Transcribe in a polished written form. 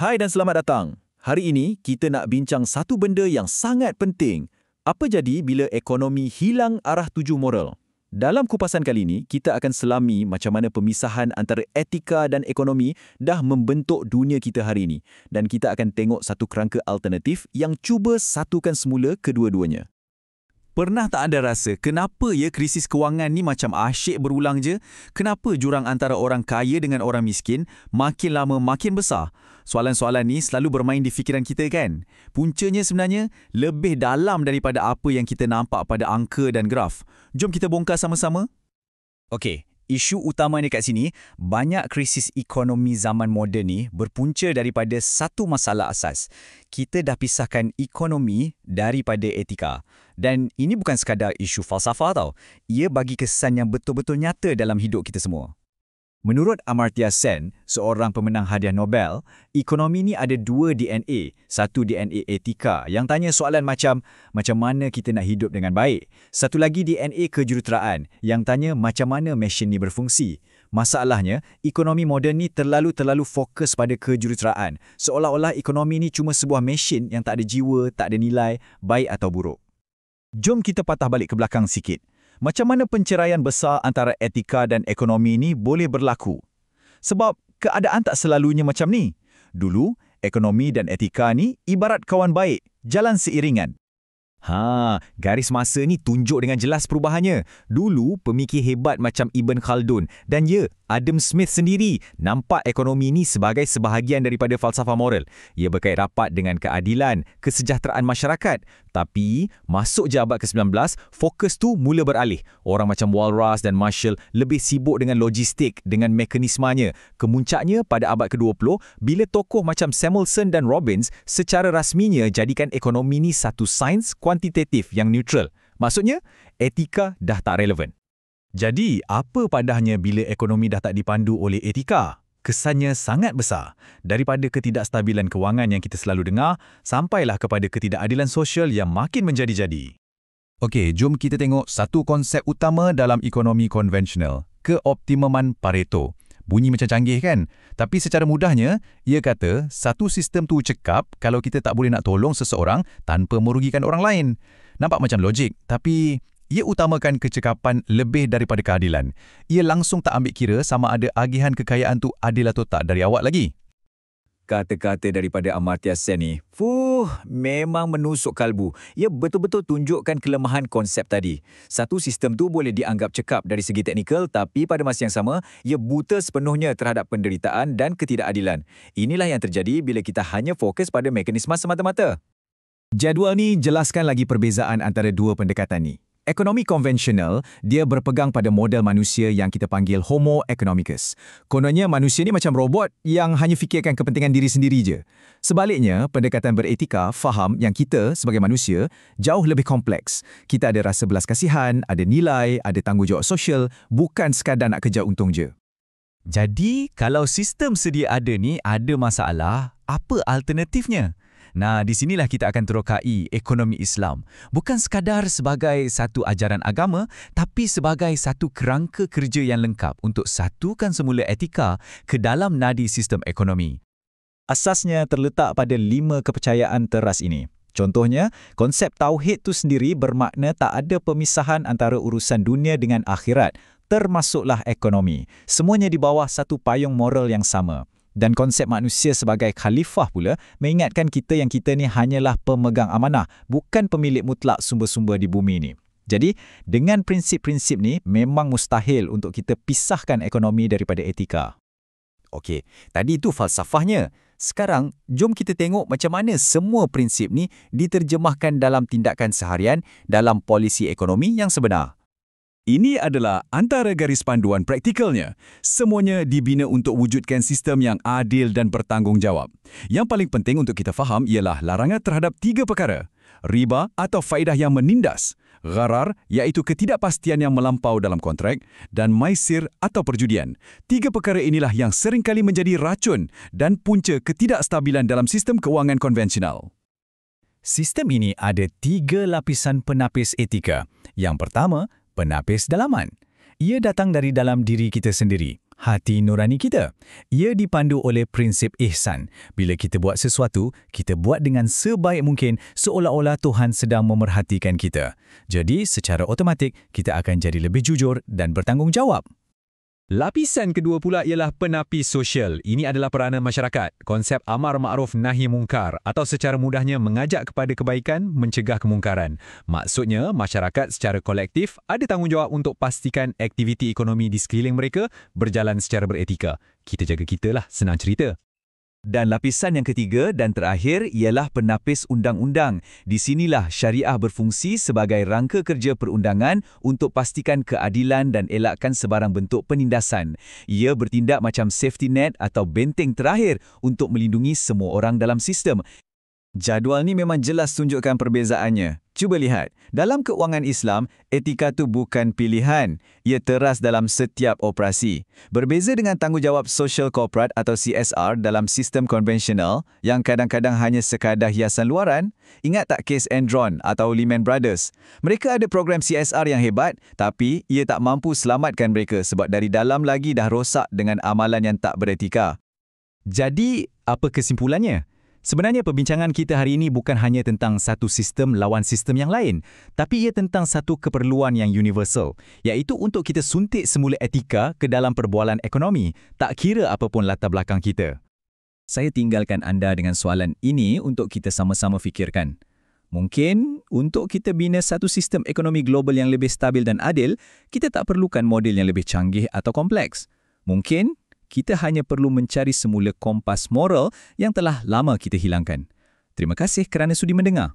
Hai dan selamat datang. Hari ini kita nak bincang satu benda yang sangat penting. Apa jadi bila ekonomi hilang arah tuju moral? Dalam kupasan kali ini, kita akan selami macam mana pemisahan antara etika dan ekonomi dah membentuk dunia kita hari ini. Dan kita akan tengok satu kerangka alternatif yang cuba satukan semula kedua-duanya. Pernah tak anda rasa kenapa krisis kewangan ni macam asyik berulang je? Kenapa jurang antara orang kaya dengan orang miskin makin lama makin besar? Soalan-soalan ni selalu bermain di fikiran kita kan? Puncanya sebenarnya lebih dalam daripada apa yang kita nampak pada angka dan graf. Jom kita bongkar sama-sama. Okey. Isu utama ni kat sini, banyak krisis ekonomi zaman moden ni berpunca daripada satu masalah asas. Kita dah pisahkan ekonomi daripada etika. Dan ini bukan sekadar isu falsafah tau. Ia bagi kesan yang betul-betul nyata dalam hidup kita semua. Menurut Amartya Sen, seorang pemenang hadiah Nobel, ekonomi ni ada dua DNA. Satu DNA etika yang tanya soalan macam mana kita nak hidup dengan baik. Satu lagi DNA kejuruteraan yang tanya macam mana mesin ni berfungsi. Masalahnya, ekonomi moden ni terlalu fokus pada kejuruteraan. Seolah-olah ekonomi ni cuma sebuah mesin yang tak ada jiwa, tak ada nilai, baik atau buruk. Jom kita patah balik ke belakang sikit. Macam mana penceraian besar antara etika dan ekonomi ini boleh berlaku? Sebab keadaan tak selalunya macam ni. Dulu, ekonomi dan etika ni ibarat kawan baik, jalan seiringan. Garis masa ni tunjuk dengan jelas perubahannya. Dulu, pemikir hebat macam Ibn Khaldun dan Adam Smith sendiri nampak ekonomi ni sebagai sebahagian daripada falsafah moral. Ia berkait rapat dengan keadilan, kesejahteraan masyarakat. Tapi, masuk je abad ke-19, fokus tu mula beralih. Orang macam Walras dan Marshall lebih sibuk dengan logistik, dengan mekanismanya. Kemuncaknya pada abad ke-20, bila tokoh macam Samuelson dan Robbins secara rasminya jadikan ekonomi ni satu sains kuantitatif yang neutral. Maksudnya, etika dah tak relevan. Jadi, apa padahnya bila ekonomi dah tak dipandu oleh etika? Kesannya sangat besar. Daripada ketidakstabilan kewangan yang kita selalu dengar, sampailah kepada ketidakadilan sosial yang makin menjadi-jadi. Okey, jom kita tengok satu konsep utama dalam ekonomi konvensional, keoptimuman Pareto. Bunyi macam canggih kan? Tapi secara mudahnya, ia kata satu sistem tu cekap kalau kita tak boleh nak tolong seseorang tanpa merugikan orang lain. Nampak macam logik, tapi ia utamakan kecekapan lebih daripada keadilan. Ia langsung tak ambil kira sama ada agihan kekayaan tu adil atau tak dari awak lagi. Kata-kata daripada Amartya Sen ni, memang menusuk kalbu. Ia betul-betul tunjukkan kelemahan konsep tadi. Satu sistem tu boleh dianggap cekap dari segi teknikal, tapi pada masa yang sama, ia buta sepenuhnya terhadap penderitaan dan ketidakadilan. Inilah yang terjadi bila kita hanya fokus pada mekanisme semata-mata. Jadual ni jelaskan lagi perbezaan antara dua pendekatan ni. Ekonomi konvensional, dia berpegang pada model manusia yang kita panggil Homo economicus. Kononnya manusia ni macam robot yang hanya fikirkan kepentingan diri sendiri je. Sebaliknya, pendekatan beretika faham yang kita sebagai manusia jauh lebih kompleks. Kita ada rasa belas kasihan, ada nilai, ada tanggungjawab sosial, bukan sekadar nak kejar untung je. Jadi, kalau sistem sedia ada ni ada masalah, apa alternatifnya? Nah, di sinilah kita akan terokai ekonomi Islam. Bukan sekadar sebagai satu ajaran agama, tapi sebagai satu kerangka kerja yang lengkap untuk satukan semula etika ke dalam nadi sistem ekonomi. Asasnya terletak pada 5 kepercayaan teras ini. Contohnya, konsep tauhid tu sendiri bermakna tak ada pemisahan antara urusan dunia dengan akhirat, termasuklah ekonomi. Semuanya di bawah satu payung moral yang sama. Dan konsep manusia sebagai khalifah pula mengingatkan kita yang kita ni hanyalah pemegang amanah, bukan pemilik mutlak sumber-sumber di bumi ni. Jadi, dengan prinsip-prinsip ni memang mustahil untuk kita pisahkan ekonomi daripada etika. Okey, tadi itu falsafahnya. Sekarang, jom kita tengok macam mana semua prinsip ni diterjemahkan dalam tindakan seharian dalam polisi ekonomi yang sebenar. Ini adalah antara garis panduan praktikalnya. Semuanya dibina untuk wujudkan sistem yang adil dan bertanggungjawab. Yang paling penting untuk kita faham ialah larangan terhadap 3 perkara. Riba atau faedah yang menindas. Gharar iaitu ketidakpastian yang melampau dalam kontrak. Dan maisir atau perjudian. 3 perkara inilah yang seringkali menjadi racun dan punca ketidakstabilan dalam sistem kewangan konvensional. Sistem ini ada 3 lapisan penapis etika. Yang pertama, penapis dalaman. Ia datang dari dalam diri kita sendiri. Hati nurani kita. Ia dipandu oleh prinsip ihsan. Bila kita buat sesuatu, kita buat dengan sebaik mungkin seolah-olah Tuhan sedang memerhatikan kita. Jadi, secara automatik, kita akan jadi lebih jujur dan bertanggungjawab. Lapisan kedua pula ialah penapis sosial. Ini adalah peranan masyarakat. Konsep amar ma'ruf nahi mungkar atau secara mudahnya mengajak kepada kebaikan, mencegah kemungkaran. Maksudnya, masyarakat secara kolektif ada tanggungjawab untuk pastikan aktiviti ekonomi di sekeliling mereka berjalan secara beretika. Kita jaga kita lah, senang cerita. Dan lapisan yang ketiga dan terakhir ialah penapis undang-undang. Di sinilah syariah berfungsi sebagai rangka kerja perundangan untuk pastikan keadilan dan elakkan sebarang bentuk penindasan. Ia bertindak macam safety net atau benteng terakhir untuk melindungi semua orang dalam sistem. Jadual ni memang jelas tunjukkan perbezaannya. Cuba lihat, dalam keuangan Islam, etika tu bukan pilihan. Ia teras dalam setiap operasi. Berbeza dengan tanggungjawab social corporate atau CSR dalam sistem konvensional yang kadang-kadang hanya sekadar hiasan luaran. Ingat tak kes Enron atau Lehman Brothers? Mereka ada program CSR yang hebat, tapi ia tak mampu selamatkan mereka sebab dari dalam lagi dah rosak dengan amalan yang tak beretika. Jadi, apa kesimpulannya? Sebenarnya perbincangan kita hari ini bukan hanya tentang satu sistem lawan sistem yang lain, tapi ia tentang satu keperluan yang universal, iaitu untuk kita suntik semula etika ke dalam perbualan ekonomi, tak kira apapun latar belakang kita. Saya tinggalkan anda dengan soalan ini untuk kita sama-sama fikirkan. Mungkin untuk kita bina satu sistem ekonomi global yang lebih stabil dan adil, kita tak perlukan model yang lebih canggih atau kompleks. Mungkin kita hanya perlu mencari semula kompas moral yang telah lama kita hilangkan. Terima kasih kerana sudi mendengar.